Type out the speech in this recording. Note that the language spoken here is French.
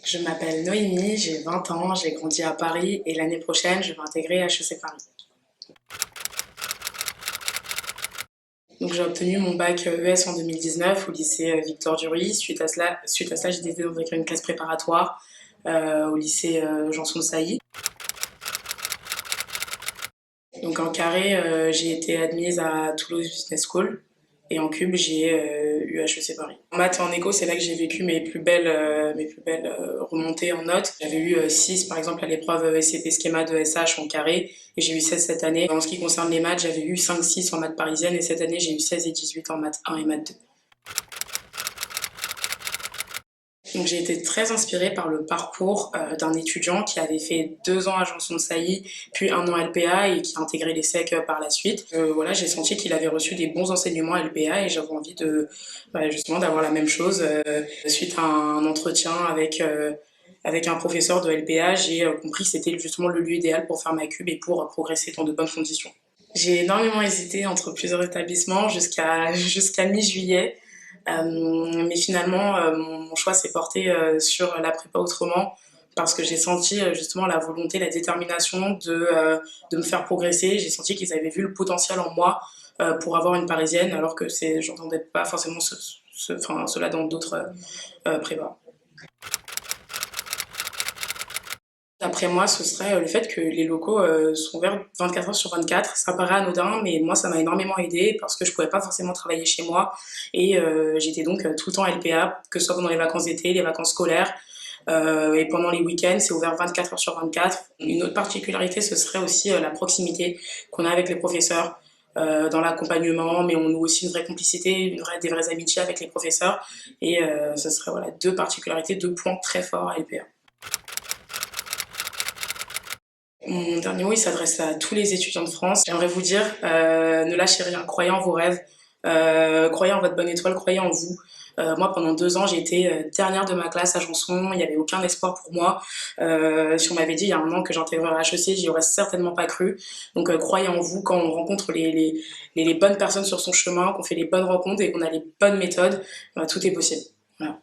Je m'appelle Noémie, j'ai 20 ans, j'ai grandi à Paris et l'année prochaine, je vais intégrer HEC Paris. Donc j'ai obtenu mon bac ES en 2019 au lycée Victor Duruy. Suite à cela, j'ai décidé d'intégrer une classe préparatoire au lycée Janson de Sailly. Donc en carré, j'ai été admise à Toulouse Business School et en cube, j'ai eu HEC Paris. En maths et en éco, c'est là que j'ai vécu mes plus belles remontées en notes. J'avais eu 6 par exemple à l'épreuve SCP Schéma de SH en carré et j'ai eu 16 cette année. En ce qui concerne les maths, j'avais eu 5-6 en maths parisienne et cette année, j'ai eu 16 et 18 en maths 1 et maths 2. Donc j'ai été très inspirée par le parcours d'un étudiant qui avait fait 2 ans à Janson de Sailly, puis 1 an à LPA et qui a intégré les SEC par la suite. Voilà, j'ai senti qu'il avait reçu des bons enseignements à LPA et j'avais envie justement d'avoir la même chose. Suite à un entretien avec un professeur de LPA, j'ai compris que c'était justement le lieu idéal pour faire ma cube et pour progresser dans de bonnes conditions. J'ai énormément hésité entre plusieurs établissements jusqu'à mi-juillet. Mais finalement, mon choix s'est porté sur la prépa autrement parce que j'ai senti justement la volonté, la détermination de me faire progresser. J'ai senti qu'ils avaient vu le potentiel en moi pour avoir une parisienne, alors que j'entendais pas forcément cela dans d'autres prépas. D'après moi, ce serait le fait que les locaux sont ouverts 24 heures sur 24. Ça paraît anodin, mais moi, ça m'a énormément aidé parce que je pouvais pas forcément travailler chez moi et j'étais donc tout le temps LPA, que ce soit pendant les vacances d'été, les vacances scolaires et pendant les week-ends. C'est ouvert 24 heures sur 24. Une autre particularité, ce serait aussi la proximité qu'on a avec les professeurs dans l'accompagnement, mais on noue aussi une vraie complicité, des vraies amitiés avec les professeurs et ce serait voilà, deux particularités, deux points très forts à LPA. Mon dernier mot, il s'adresse à tous les étudiants de France. J'aimerais vous dire, ne lâchez rien, croyez en vos rêves, croyez en votre bonne étoile, croyez en vous. Moi, pendant 2 ans, j'ai été dernière de ma classe à Janson. Il n'y avait aucun espoir pour moi. Si on m'avait dit il y a un an que j'intégrerais HEC, j'y aurais certainement pas cru. Donc, croyez en vous. Quand on rencontre les bonnes personnes sur son chemin, qu'on fait les bonnes rencontres et qu'on a les bonnes méthodes, tout est possible. Voilà.